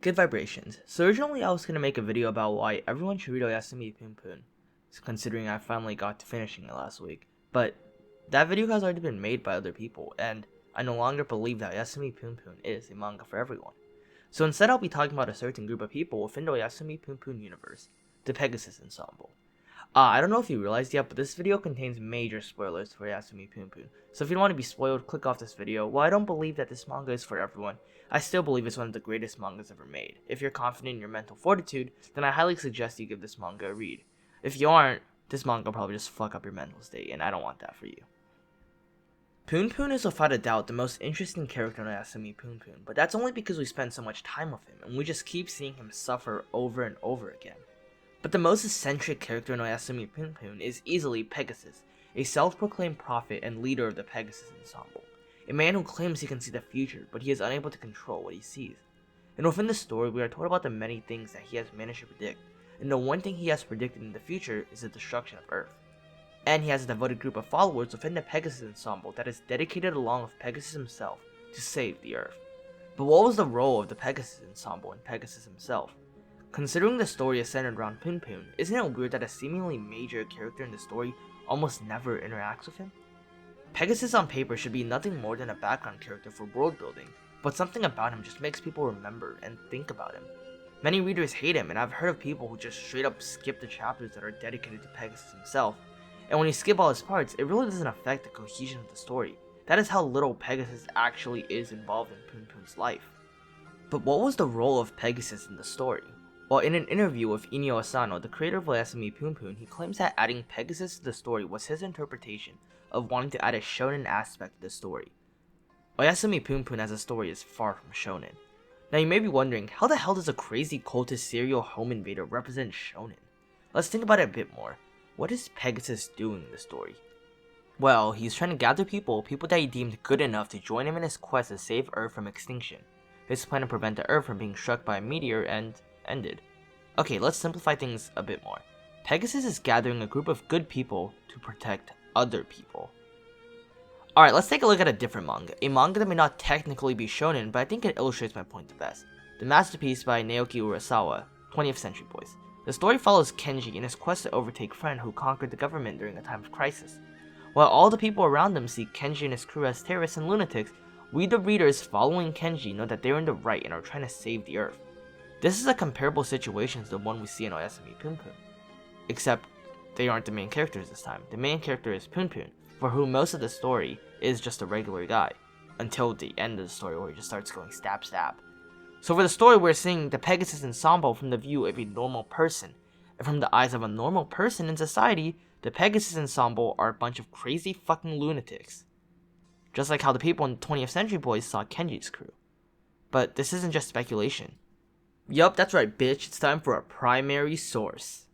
Good vibrations. So originally I was going to make a video about why everyone should read Oyasumi Punpun, considering I finally got to finishing it last week. But that video has already been made by other people, and I no longer believe that Oyasumi Punpun is a manga for everyone. So instead I'll be talking about a certain group of people within the Oyasumi Punpun universe, the Pegasus Ensemble. I don't know if you realized yet, but this video contains major spoilers for Oyasumi Punpun. So if you don't want to be spoiled, click off this video. While I don't believe that this manga is for everyone, I still believe it's one of the greatest mangas ever made. If you're confident in your mental fortitude, then I highly suggest you give this manga a read. If you aren't, this manga will probably just fuck up your mental state, and I don't want that for you. Punpun is without a doubt the most interesting character in Oyasumi Punpun, but that's only because we spend so much time with him, and we just keep seeing him suffer over and over again. But the most eccentric character in Oyasumi Punpun is easily Pegasus, a self-proclaimed prophet and leader of the Pegasus Ensemble. A man who claims he can see the future, but he is unable to control what he sees. And within the story, we are told about the many things that he has managed to predict, and the one thing he has predicted in the future is the destruction of Earth. And he has a devoted group of followers within the Pegasus Ensemble that is dedicated along with Pegasus himself to save the Earth. But what was the role of the Pegasus Ensemble and Pegasus himself? Considering the story is centered around Punpun, isn't it weird that a seemingly major character in the story almost never interacts with him? Pegasus on paper should be nothing more than a background character for world building, but something about him just makes people remember and think about him. Many readers hate him, and I've heard of people who just straight up skip the chapters that are dedicated to Pegasus himself, and when you skip all his parts, it really doesn't affect the cohesion of the story. That is how little Pegasus actually is involved in Punpun's life. But what was the role of Pegasus in the story? Well, in an interview with Inio Asano, the creator of Oyasumi Punpun, he claims that adding Pegasus to the story was his interpretation of wanting to add a shonen aspect to the story. Oyasumi Punpun as a story is far from shonen. Now you may be wondering, how the hell does a crazy cultist serial home invader represent shonen? Let's think about it a bit more. What is Pegasus doing in the story? Well, he's trying to gather people that he deemed good enough to join him in his quest to save Earth from extinction. His plan to prevent the Earth from being struck by a meteor ended. Okay, let's simplify things a bit more. Pegasus is gathering a group of good people to protect other people. Alright, let's take a look at a different manga. A manga that may not technically be shonen, but I think it illustrates my point the best. The Masterpiece by Naoki Urasawa, 20th Century Boys. The story follows Kenji in his quest to overtake Friend who conquered the government during a time of crisis. While all the people around him see Kenji and his crew as terrorists and lunatics, we the readers following Kenji know that they are in the right and are trying to save the Earth. This is a comparable situation to the one we see in Oyasumi Punpun. Except, they aren't the main characters this time. The main character is Punpun, for whom most of the story is just a regular guy. Until the end of the story where he just starts going stab stab. So for the story we're seeing the Pegasus Ensemble from the view of a normal person. And from the eyes of a normal person in society, the Pegasus Ensemble are a bunch of crazy fucking lunatics. Just like how the people in 20th Century Boys saw Kenji's crew. But this isn't just speculation. Yup, that's right, bitch. It's time for a primary source.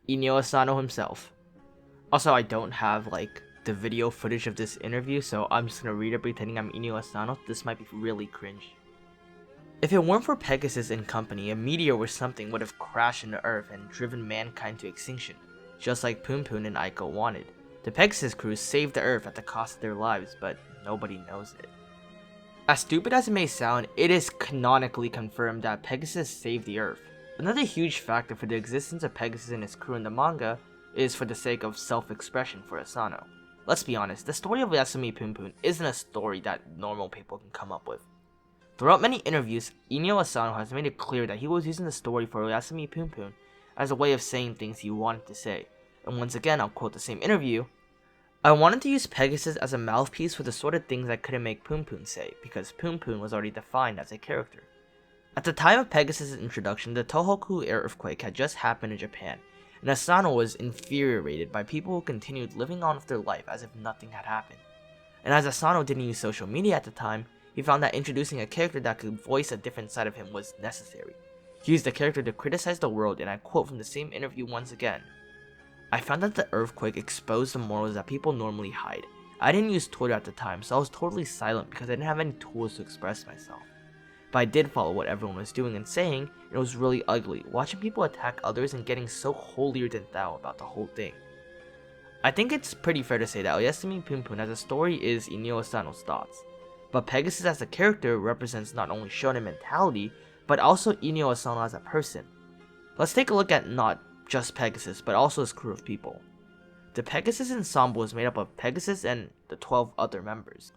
Inio Asano himself. Also, I don't have, the video footage of this interview, so I'm just gonna read it pretending I'm Inio Asano. This might be really cringe. If it weren't for Pegasus and company, a meteor or something would have crashed into Earth and driven mankind to extinction, just like Punpun and Aiko wanted. The Pegasus crew saved the Earth at the cost of their lives, but nobody knows it. As stupid as it may sound, it is canonically confirmed that Pegasus saved the Earth. Another huge factor for the existence of Pegasus and his crew in the manga is for the sake of self-expression for Asano. Let's be honest, the story of Oyasumi Punpun isn't a story that normal people can come up with. Throughout many interviews, Inio Asano has made it clear that he was using the story for Oyasumi Punpun as a way of saying things he wanted to say. And once again, I'll quote the same interview. I wanted to use Pegasus as a mouthpiece for the sort of things I couldn't make Punpun say, because Punpun was already defined as a character. At the time of Pegasus' introduction, the Tohoku earthquake had just happened in Japan, and Asano was infuriated by people who continued living on with their life as if nothing had happened. And as Asano didn't use social media at the time, he found that introducing a character that could voice a different side of him was necessary. He used the character to criticize the world, and I quote from the same interview once again. I found that the earthquake exposed the morals that people normally hide. I didn't use Twitter at the time, so I was totally silent because I didn't have any tools to express myself. But I did follow what everyone was doing and saying, and it was really ugly, watching people attack others and getting so holier than thou about the whole thing. I think it's pretty fair to say that Oyasumi Punpun as a story is Inio Asano's thoughts. But Pegasus as a character represents not only shonen mentality, but also Inio Asano as a person. Let's take a look at not just Pegasus, but also his crew of people. The Pegasus ensemble is made up of Pegasus and the 12 other members.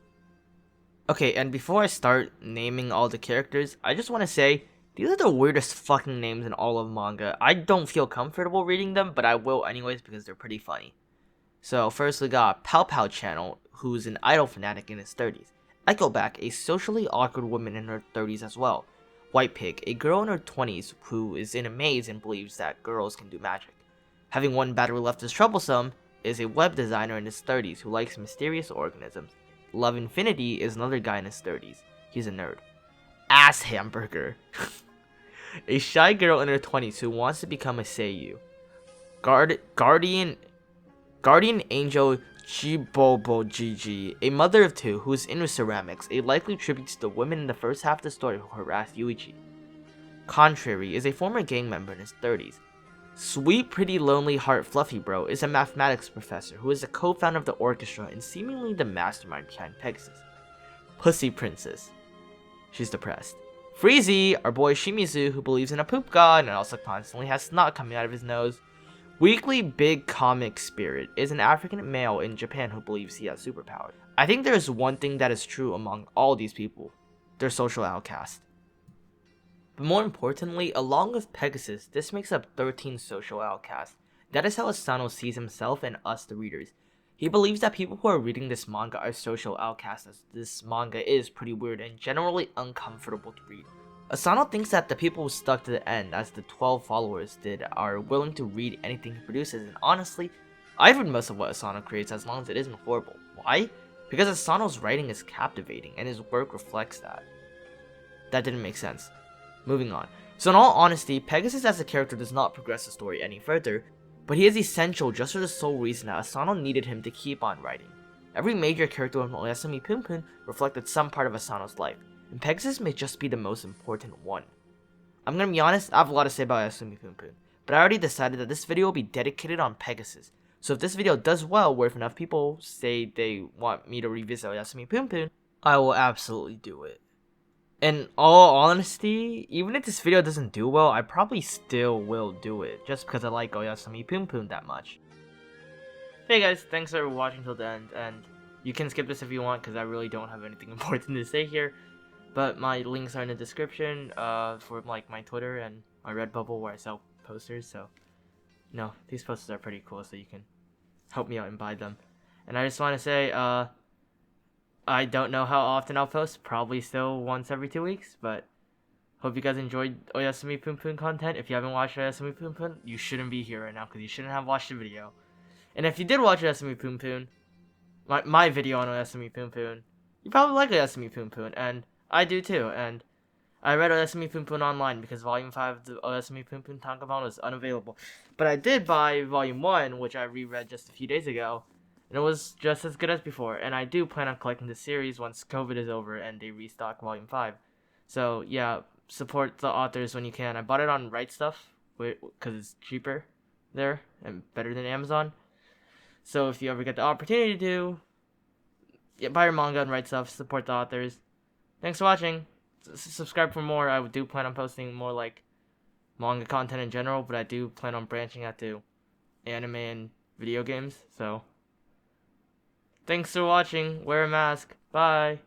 Okay, and before I start naming all the characters, I just want to say, these are the weirdest fucking names in all of manga. I don't feel comfortable reading them, but I will anyways because they're pretty funny. So first we got Pow Pow Channel, who's an idol fanatic in his 30s. Echoback, a socially awkward woman in her 30s as well. White Pig, a girl in her 20s who is in a maze and believes that girls can do magic. Having one battery left is troublesome is a web designer in his 30s who likes mysterious organisms. Love Infinity is another guy in his 30s. He's a nerd. Ass Hamburger, a shy girl in her 20s who wants to become a seiyuu. Guardian Angel Chibobo Gigi, a mother of two who is into ceramics, a likely tribute to the women in the first half of the story who harassed Yuichi. Contrary is a former gang member in his 30s. Sweet Pretty Lonely Heart Fluffy Bro is a mathematics professor who is the co-founder of the orchestra and seemingly the mastermind behind Pegasus. Pussy Princess, she's depressed. Freezy, our boy Shimizu, who believes in a poop god and also constantly has snot coming out of his nose. Weekly Big Comic Spirit is an African male in Japan who believes he has superpowers. I think there is one thing that is true among all these people. They're social outcasts. But more importantly, along with Pegasus, this makes up 13 social outcasts. That is how Asano sees himself and us, the readers. He believes that people who are reading this manga are social outcasts, as this manga is pretty weird and generally uncomfortable to read. Asano thinks that the people who stuck to the end, as the 12 followers did, are willing to read anything he produces, and honestly, I've read most of what Asano creates as long as it isn't horrible. Why? Because Asano's writing is captivating, and his work reflects that. That didn't make sense. Moving on. So in all honesty, Pegasus as a character does not progress the story any further, but he is essential just for the sole reason that Asano needed him to keep on writing. Every major character in Oyasumi Punpun reflected some part of Asano's life, and Pegasus may just be the most important one. I'm gonna be honest, I have a lot to say about Oyasumi Punpun, but I already decided that this video will be dedicated on Pegasus. So if this video does well, where if enough people say they want me to revisit Oyasumi Punpun, I will absolutely do it. In all honesty, even if this video doesn't do well, I probably still will do it, just because I like Oyasumi Punpun that much. Hey guys, thanks for watching till the end, and you can skip this if you want, because I really don't have anything important to say here. But my links are in the description for like my Twitter and my Redbubble where I sell posters, so these posters are pretty cool, so you can help me out and buy them. And I just want to say, I don't know how often I'll post, probably still once every 2 weeks, but hope you guys enjoyed Oyasumi Punpun content. If you haven't watched Oyasumi Punpun, you shouldn't be here right now, because you shouldn't have watched the video. And if you did watch Oyasumi Punpun, my video on Oyasumi Punpun, you probably like Oyasumi Punpun, and I do too, and I read Oyasumi Punpun online because Volume 5 of the Oyasumi Punpun tankobon was unavailable. But I did buy Volume 1, which I reread just a few days ago, and it was just as good as before, and I do plan on collecting the series once COVID is over and they restock Volume 5. So yeah, support the authors when you can. I bought it on Right Stuff, because it's cheaper there and better than Amazon. So if you ever get the opportunity to, buy your manga on Right Stuff, support the authors. Thanks for watching. Subscribe for more. I do plan on posting more like manga content in general, but I do plan on branching out to anime and video games, so thanks for watching. Wear a mask. Bye.